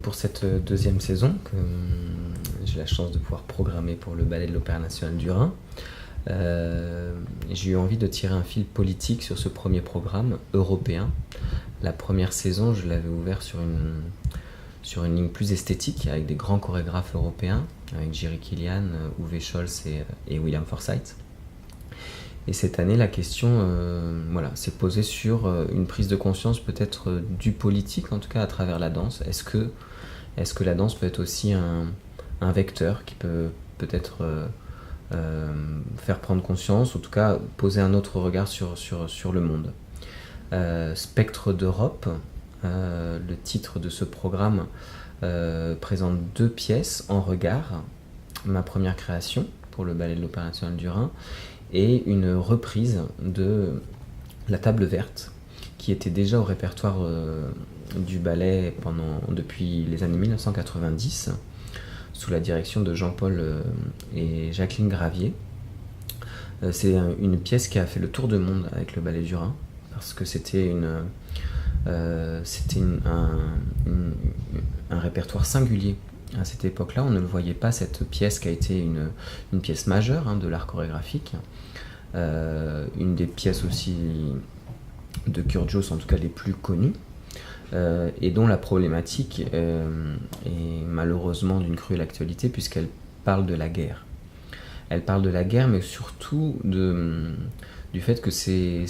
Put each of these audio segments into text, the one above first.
pour cette deuxième saison que j'ai la chance de pouvoir programmer pour le Ballet de l'Opéra National du Rhin. J'ai eu envie de tirer un fil politique sur ce premier programme européen. La première saison, je l'avais ouvert sur une ligne plus esthétique, avec des grands chorégraphes européens, avec Jiří Kylián, Uwe Scholz et William Forsythe. Et cette année, la question s'est posée sur une prise de conscience peut-être du politique, en tout cas à travers la danse. Est-ce que la danse peut être aussi un vecteur qui peut peut-être faire prendre conscience, ou en tout cas poser un autre regard sur le monde. Spectre d'Europe, le titre de ce programme, présente 2 pièces en regard. Ma première création pour le Ballet de l'Opéra National du Rhin et une reprise de La Table Verte, qui était déjà au répertoire du ballet depuis les années 1990, sous la direction de Jean-Paul et Jacqueline Gravier. C'est une pièce qui a fait le tour du monde avec le Ballet du Rhin, parce que c'était un répertoire singulier. À cette époque-là, on ne le voyait pas, cette pièce qui a été une pièce majeure de l'art chorégraphique, une des pièces aussi de Kyrgios, en tout cas les plus connues, et dont la problématique est malheureusement d'une cruelle actualité, puisqu'elle parle de la guerre. Elle parle de la guerre, mais surtout du fait que c'est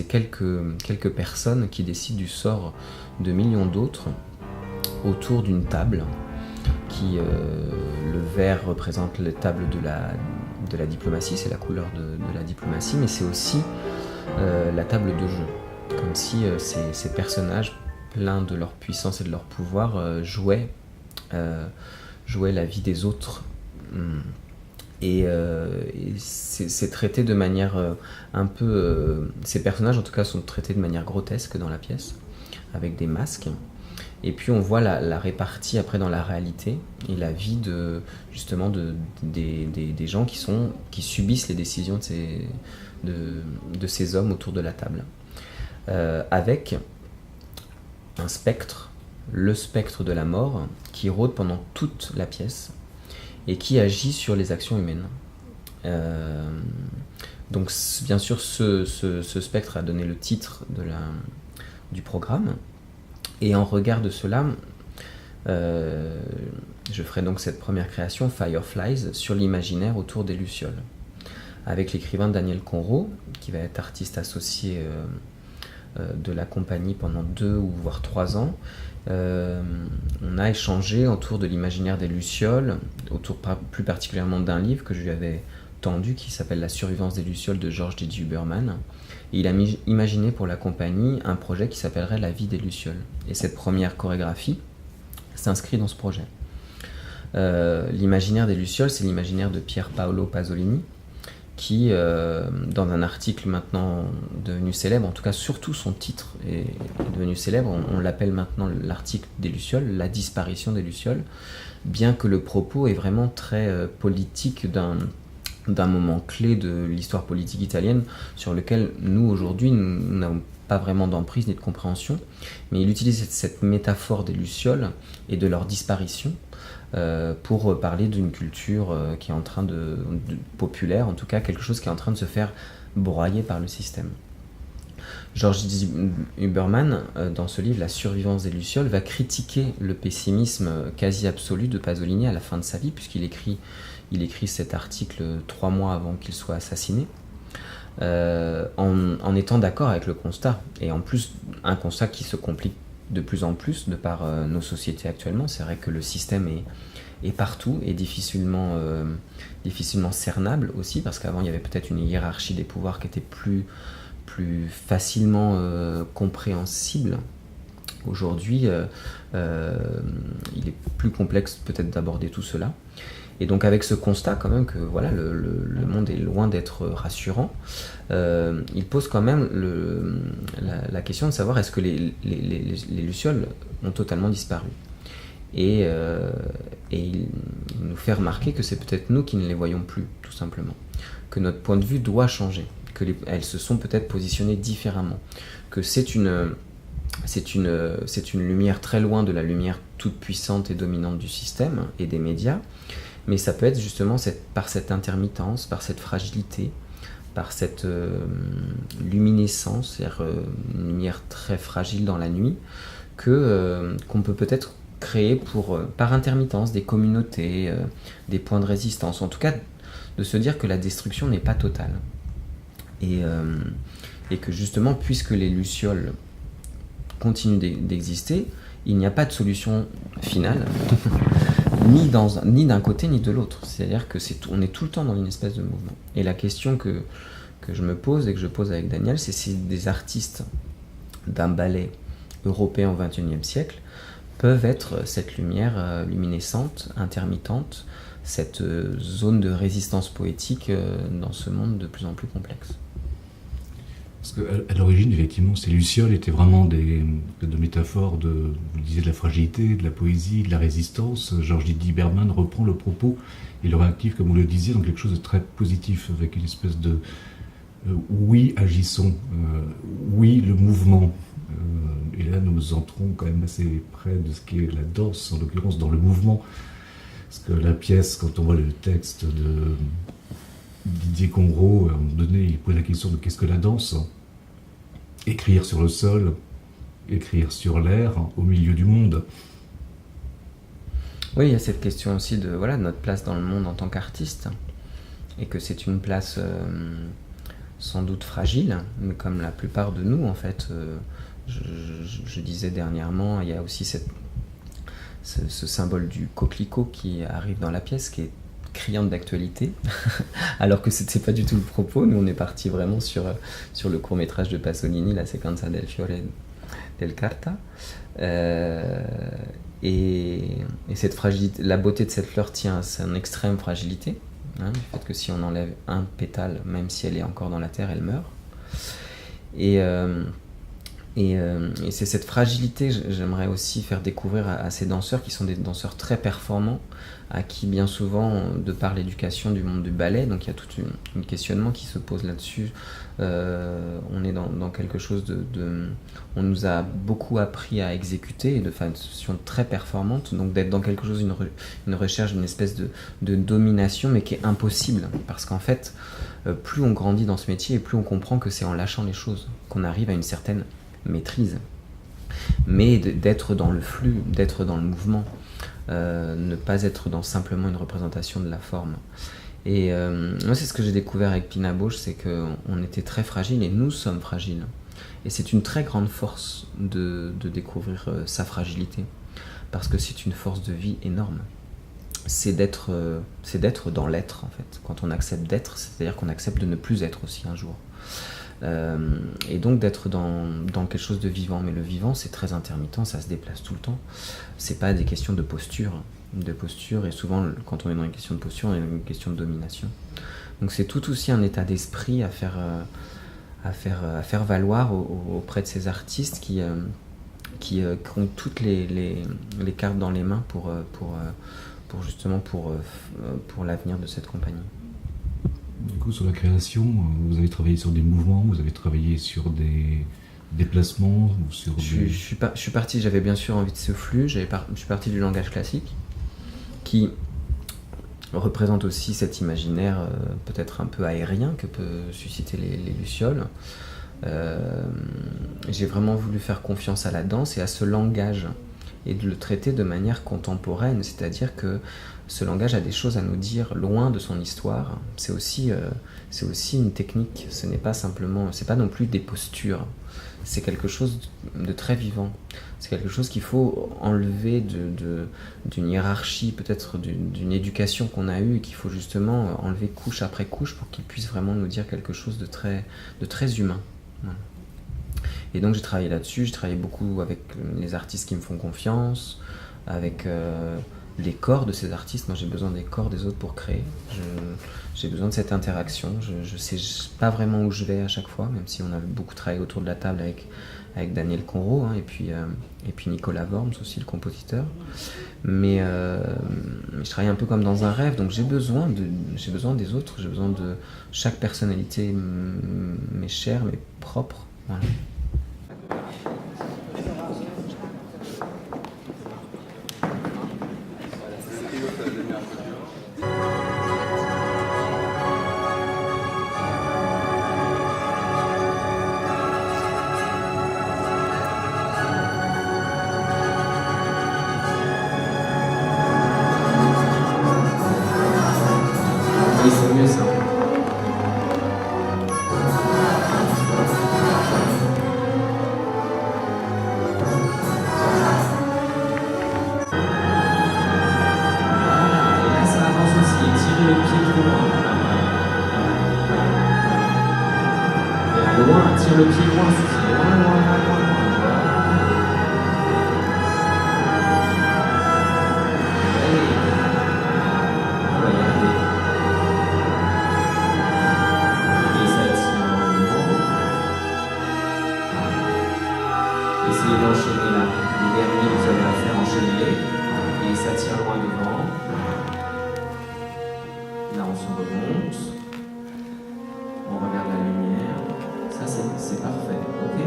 quelques personnes qui décident du sort de millions d'autres autour d'une table, qui le vert représente les tables de la diplomatie, c'est la couleur de la diplomatie, mais c'est aussi la table de jeu, comme si ces personnages, pleins de leur puissance et de leur pouvoir, jouaient la vie des autres. Et c'est traité de manière un peu... ces personnages, en tout cas, sont traités de manière grotesque dans la pièce, avec des masques. Et puis on voit la répartie après dans la réalité et la vie des gens qui subissent les décisions de ces hommes autour de la table. Avec un spectre, le spectre de la mort, qui rôde pendant toute la pièce et qui agit sur les actions humaines. Donc bien sûr, ce spectre a donné le titre du programme. Et en regard de cela, je ferai donc cette première création, Fireflies, sur l'imaginaire autour des Lucioles, avec l'écrivain Daniel Conro, qui va être artiste associé de la compagnie pendant 2 ou voire 3 ans. On a échangé autour de l'imaginaire des Lucioles, autour plus particulièrement d'un livre que je lui avais tendu, qui s'appelle La survivance des Lucioles de George D. Huberman. Et il a imaginé pour la compagnie un projet qui s'appellerait La vie des Lucioles. Et cette première chorégraphie s'inscrit dans ce projet. L'imaginaire des Lucioles, c'est l'imaginaire de Pier Paolo Pasolini, qui, dans un article maintenant devenu célèbre, en tout cas surtout son titre est devenu célèbre, on l'appelle maintenant l'article des Lucioles, la disparition des Lucioles, bien que le propos est vraiment très politique d'un moment clé de l'histoire politique italienne, sur lequel nous aujourd'hui nous n'avons pas vraiment d'emprise ni de compréhension, mais il utilise cette métaphore des Lucioles et de leur disparition pour parler d'une culture qui est en train de populaire, en tout cas quelque chose qui est en train de se faire broyer par le système. George D. Huberman, dans ce livre, La survivance des Lucioles, va critiquer le pessimisme quasi absolu de Pasolini à la fin de sa vie, puisqu'il écrit cet article 3 mois avant qu'il soit assassiné, en étant d'accord avec le constat, et en plus un constat qui se complique de plus en plus de par nos sociétés actuellement. C'est vrai que le système est partout et difficilement cernable aussi, parce qu'avant il y avait peut-être une hiérarchie des pouvoirs qui était plus facilement compréhensible. Aujourd'hui, il est plus complexe peut-être d'aborder tout cela. Et donc avec ce constat quand même que voilà, le monde est loin d'être rassurant, il pose quand même la question de savoir est-ce que les Lucioles ont totalement disparu. Et il nous fait remarquer que c'est peut-être nous qui ne les voyons plus, tout simplement. Que notre point de vue doit changer, qu'elles se sont peut-être positionnées différemment, que c'est une c'est une lumière très loin de la lumière toute puissante et dominante du système et des médias, mais ça peut être justement par cette intermittence, par cette fragilité, par cette luminescence, c'est-à-dire une lumière très fragile dans la nuit, qu'on peut peut-être créer par intermittence des communautés, des points de résistance, en tout cas de se dire que la destruction n'est pas totale. Et que justement, puisque les lucioles continuent d'exister, il n'y a pas de solution finale, ni d'un côté ni de l'autre. C'est-à-dire qu'on est tout le temps dans une espèce de mouvement. Et la question que je me pose et que je pose avec Daniel, c'est si des artistes d'un ballet européen au XXIe siècle peuvent être cette lumière luminescente, intermittente, cette zone de résistance poétique dans ce monde de plus en plus complexe. Parce qu'à l'origine, effectivement, ces lucioles étaient vraiment de métaphores vous disiez, de la fragilité, de la poésie, de la résistance. Georges Didier Bergman reprend le propos et le réactive, comme vous le disiez, dans quelque chose de très positif, avec une espèce de oui, agissons, oui, le mouvement. Et là, nous entrons quand même assez près de ce qu'est la danse, en l'occurrence dans le mouvement. Parce que la pièce, quand on voit le texte de Didier Conrot, à un moment donné, il pose la question de qu'est-ce que la danse ? Écrire sur le sol, écrire sur l'air, au milieu du monde. Oui, il y a cette question aussi de notre place dans le monde en tant qu'artiste, et que c'est une place sans doute fragile, mais comme la plupart de nous, en fait. Je disais dernièrement, il y a aussi ce symbole du coquelicot qui arrive dans la pièce, qui est criante d'actualité, alors que c'est pas du tout le propos. Nous, on est parti vraiment sur le court-métrage de Pasolini, la Sequenza del Fiore del Carta. Et cette fragilité, la beauté de cette fleur tient à son extrême fragilité, du fait que si on enlève un pétale, même si elle est encore dans la terre, elle meurt. Et c'est cette fragilité que j'aimerais aussi faire découvrir à ces danseurs qui sont des danseurs très performants, à qui bien souvent, de par l'éducation du monde du ballet, donc il y a tout un questionnement qui se pose là-dessus. On est dans quelque chose on nous a beaucoup appris à exécuter de façon très performante, donc d'être dans quelque chose, une recherche d'une espèce de domination, mais qui est impossible, parce qu'en fait, plus on grandit dans ce métier, et plus on comprend que c'est en lâchant les choses qu'on arrive à une certaine maîtrise, mais d'être dans le flux, d'être dans le mouvement, ne pas être dans simplement une représentation de la forme. Et moi, c'est ce que j'ai découvert avec Pina Bausch, c'est qu'on était très fragile et nous sommes fragiles. Et c'est une très grande force de découvrir sa fragilité, parce que c'est une force de vie énorme. C'est d'être dans l'être, en fait. Quand on accepte d'être, c'est-à-dire qu'on accepte de ne plus être aussi un jour. Et donc d'être dans quelque chose de vivant, mais le vivant c'est très intermittent, ça se déplace tout le temps, c'est pas des questions de posture, et souvent quand on est dans une question de posture, on est dans une question de domination, donc c'est tout aussi un état d'esprit à faire valoir auprès de ces artistes qui ont toutes les cartes dans les mains pour l'avenir de cette compagnie. Du coup, sur la création, vous avez travaillé sur des mouvements, vous avez travaillé sur des déplacements, Je suis parti, j'avais bien sûr envie de ce flux, je suis parti du langage classique, qui représente aussi cet imaginaire peut-être un peu aérien que peut susciter les lucioles. J'ai vraiment voulu faire confiance à la danse et à ce langage, et de le traiter de manière contemporaine, c'est-à-dire que ce langage a des choses à nous dire loin de son histoire. C'est aussi une technique, c'est pas non plus des postures, c'est quelque chose de très vivant, c'est quelque chose qu'il faut enlever d'une hiérarchie, peut-être d'une éducation qu'on a eue, et qu'il faut justement enlever couche après couche pour qu'il puisse vraiment nous dire quelque chose de très humain. Voilà. Et donc j'ai travaillé là-dessus, j'ai travaillé beaucoup avec les artistes qui me font confiance, avec les corps de ces artistes. Moi j'ai besoin des corps des autres pour créer, j'ai besoin de cette interaction, je sais pas vraiment où je vais à chaque fois, même si on a beaucoup travaillé autour de la table avec Daniel Conrot, et puis Nicolas Worms aussi, le compositeur, mais je travaille un peu comme dans un rêve, donc j'ai besoin des autres, j'ai besoin de chaque personnalité, m'est chère, mais propre. Voilà. pieds loin, Suzy. Loin, loin, loin, loin, loin. Allez. On va y arriver. Et ça tient en haut. Essayez d'enchaîner là. Les derniers, vous avez à faire enchaîner. Et ça tient loin devant. Là, on se remonte. On regarde la lumière. Ça, c'est parfait. Ok?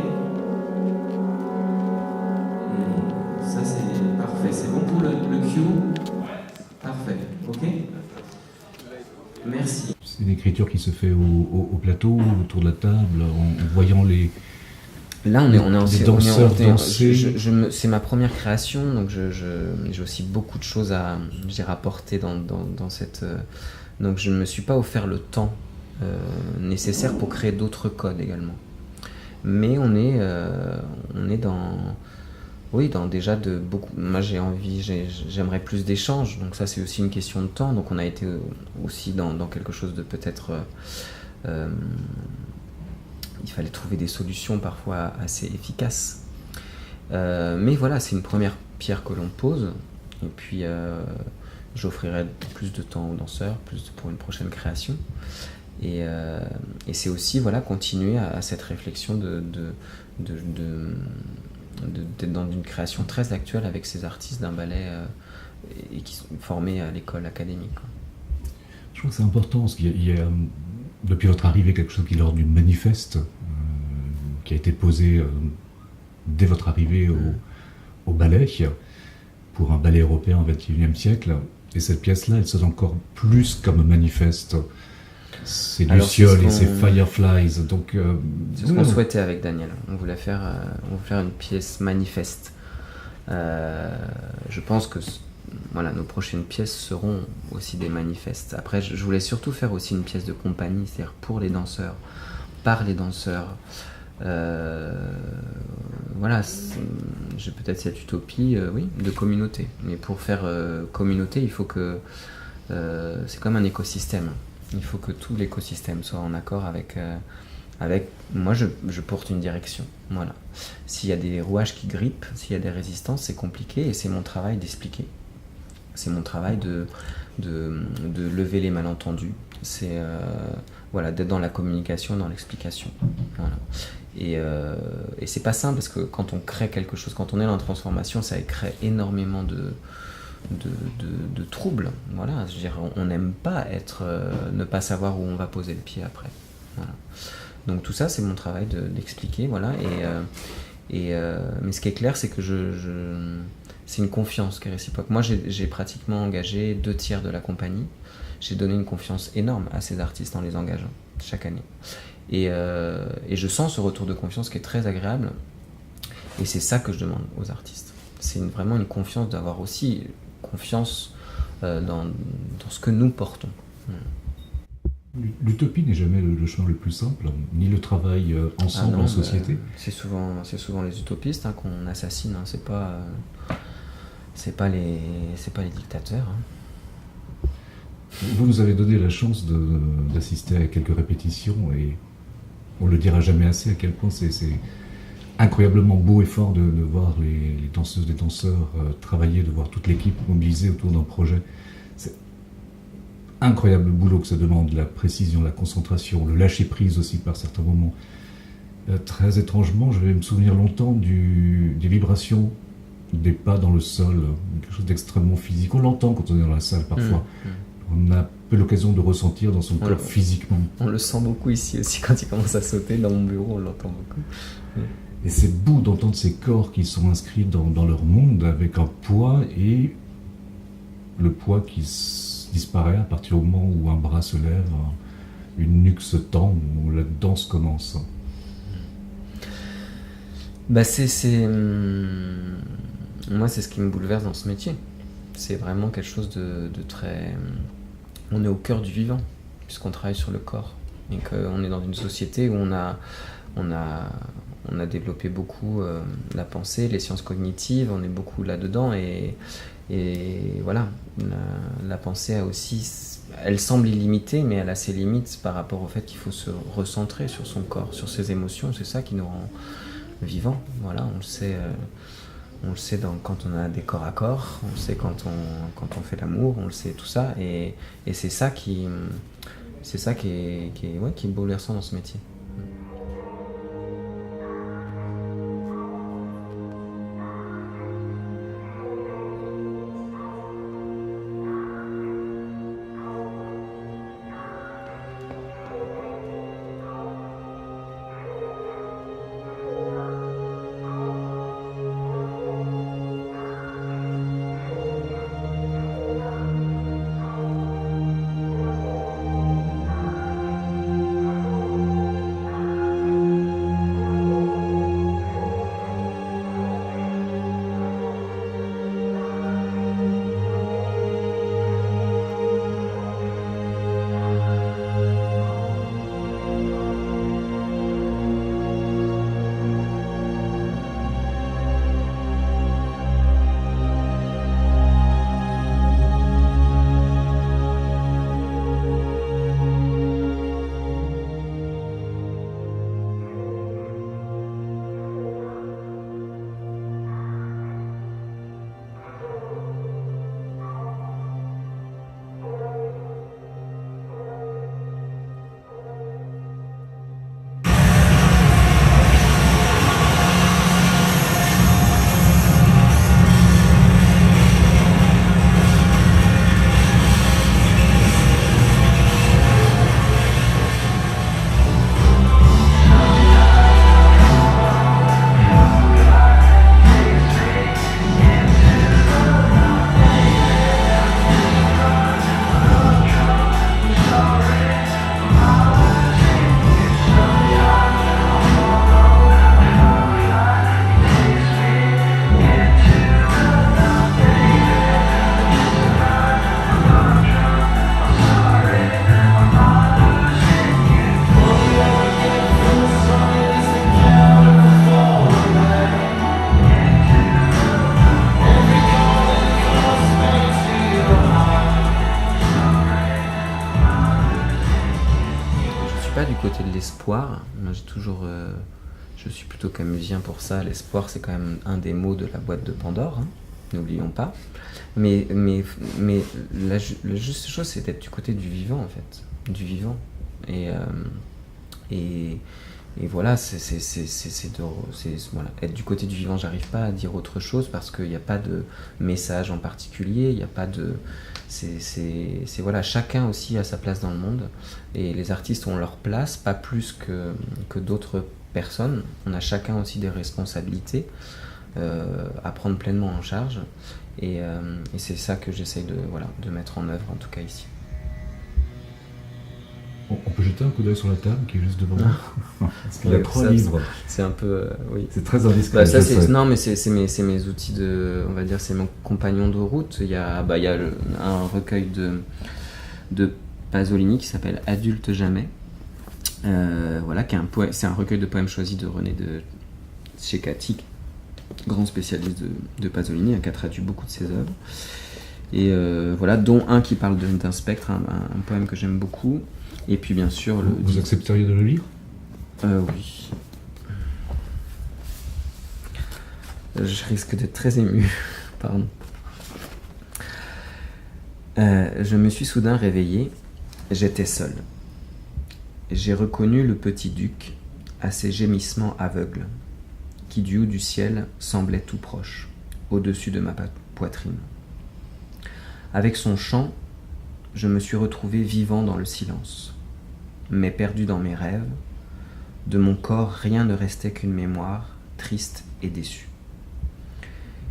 Et ça, c'est parfait. C'est bon pour le cue? Parfait. Ok? Merci. C'est une écriture qui se fait au plateau, autour de la table, en voyant les... Là, on est danseurs danser. C'est ma première création, donc j'ai aussi beaucoup de choses à apporter dans cette... donc je ne me suis pas offert le temps nécessaire pour créer d'autres codes également. Mais on est dans... Oui, dans déjà de beaucoup... Moi, j'aimerais plus d'échanges, donc ça, c'est aussi une question de temps. Donc on a été aussi dans quelque chose de peut-être... il fallait trouver des solutions parfois assez efficaces. Mais voilà, c'est une première pierre que l'on pose. Et puis, j'offrirai plus de temps aux danseurs, pour une prochaine création. Et c'est aussi voilà, continuer à cette réflexion d'être dans une création très actuelle avec ces artistes d'un ballet et qui sont formés à l'école académique. Je crois que c'est important, parce qu'il y a depuis votre arrivée quelque chose qui est l'ordre du manifeste, qui a été posé dès votre arrivée au ballet, pour un ballet européen au XXIe siècle. Et cette pièce-là, elle sonne encore plus comme un manifeste. C'est Luciole et c'est Fireflies. Donc, c'est ce qu'on souhaitait avec Daniel. On voulait faire une pièce manifeste. Je pense que voilà, nos prochaines pièces seront aussi des manifestes. Après, je voulais surtout faire aussi une pièce de compagnie, c'est-à-dire pour les danseurs, par les danseurs. Voilà, j'ai peut-être cette utopie, oui, de communauté. Mais pour faire communauté, il faut que... c'est comme un écosystème. Il faut que tout l'écosystème soit en accord avec moi, je porte une direction. Voilà. S'il y a des rouages qui grippent, s'il y a des résistances, c'est compliqué et c'est mon travail d'expliquer. C'est mon travail de lever les malentendus. C'est voilà, d'être dans la communication, dans l'explication. Voilà. Et c'est pas simple parce que quand on crée quelque chose, quand on est dans la transformation, ça crée énormément de troubles. Voilà. Je veux dire, on n'aime pas ne pas savoir où on va poser le pied après. Voilà. Donc tout ça, c'est mon travail d'expliquer. Voilà. Mais ce qui est clair, c'est que c'est une confiance qui est réciproque. Moi, j'ai pratiquement engagé 2/3 de la compagnie. J'ai donné une confiance énorme à ces artistes en les engageant chaque année. Et je sens ce retour de confiance qui est très agréable. Et c'est ça que je demande aux artistes. C'est vraiment une confiance, d'avoir aussi confiance dans ce que nous portons. L'utopie n'est jamais le chemin le plus simple, ni le travail ensemble en société. C'est souvent les utopistes qu'on assassine. Hein. C'est pas les dictateurs. Hein. Vous nous avez donné la chance d'assister à quelques répétitions et on le dira jamais assez à quel point c'est incroyablement beau et fort de voir les danseuses et danseurs travailler, de voir toute l'équipe mobilisée autour d'un projet. C'est incroyable le boulot que ça demande, la précision, la concentration, le lâcher-prise aussi par certains moments. Très étrangement, je vais me souvenir longtemps des vibrations des pas dans le sol, quelque chose d'extrêmement physique. On l'entend quand on est dans la salle parfois. On a peu l'occasion de ressentir dans son corps physiquement. On le sent beaucoup ici aussi quand il commence à sauter. Dans mon bureau, on l'entend beaucoup. Et c'est beau d'entendre ces corps qui sont inscrits dans leur monde avec un poids et le poids qui disparaît à partir du moment où un bras se lève, une nuque se tend, où la danse commence. Bah moi, c'est ce qui me bouleverse dans ce métier. C'est vraiment quelque chose de très... On est au cœur du vivant, puisqu'on travaille sur le corps. Et qu'on est dans une société où on a développé beaucoup la pensée, les sciences cognitives, on est beaucoup là-dedans. Et voilà, la pensée a aussi elle semble illimitée, mais elle a ses limites par rapport au fait qu'il faut se recentrer sur son corps, sur ses émotions. C'est ça qui nous rend vivants. Voilà, on le sait quand on a des corps à corps, on le sait quand on fait l'amour, on le sait tout ça. Et c'est ça qui est bouleversant dans ce métier. Pas du côté de l'espoir. Moi, je suis plutôt camusien pour ça. L'espoir, c'est quand même un des mots de la boîte de Pandore, hein, n'oublions pas. Mais la juste chose, c'est d'être du côté du vivant, en fait, du vivant. Et voilà, voilà, être du côté du vivant. J'arrive pas à dire autre chose parce qu'il n'y a pas de message en particulier. Il n'y a pas de voilà, chacun aussi a sa place dans le monde et les artistes ont leur place, pas plus que d'autres personnes. On a chacun aussi des responsabilités à prendre pleinement en charge et c'est ça que j'essaye de mettre en œuvre, en tout cas ici. On peut jeter un coup d'œil sur la table qui est juste devant nous. Parce qu'il y a 3 livres. C'est un peu, oui. C'est très indiscret. Non, mais c'est mes outils on va dire, c'est mon compagnon de route. Il y a un recueil de Pasolini qui s'appelle Adulte jamais. Voilà, c'est un recueil de poèmes choisis de René de Cecchi, grand spécialiste de Pasolini, qui a traduit beaucoup de ses œuvres. Et voilà, dont un qui parle d'un spectre, un poème que j'aime beaucoup. Et puis bien sûr... Vous accepteriez de le lire ? Oui. Je risque d'être très ému. Pardon. Je me suis soudain réveillé. J'étais seul. J'ai reconnu le petit duc à ses gémissements aveugles, qui du haut du ciel semblait tout proche, au-dessus de ma poitrine. Avec son chant, je me suis retrouvé vivant dans le silence. Mais perdu dans mes rêves, de mon corps rien ne restait qu'une mémoire, triste et déçue.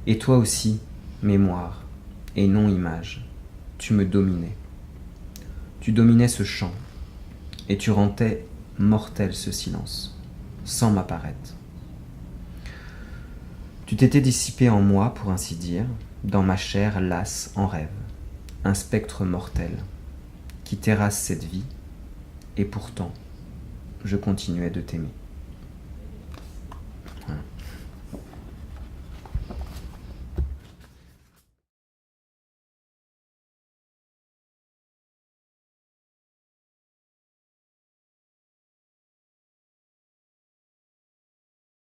Et toi aussi, mémoire, et non image, tu me dominais. Tu dominais ce chant, et tu rendais mortel ce silence, sans m'apparaître. Tu t'étais dissipé en moi, pour ainsi dire, dans ma chair lasse en rêve, un spectre mortel, qui terrasse cette vie, et pourtant, je continuais de t'aimer.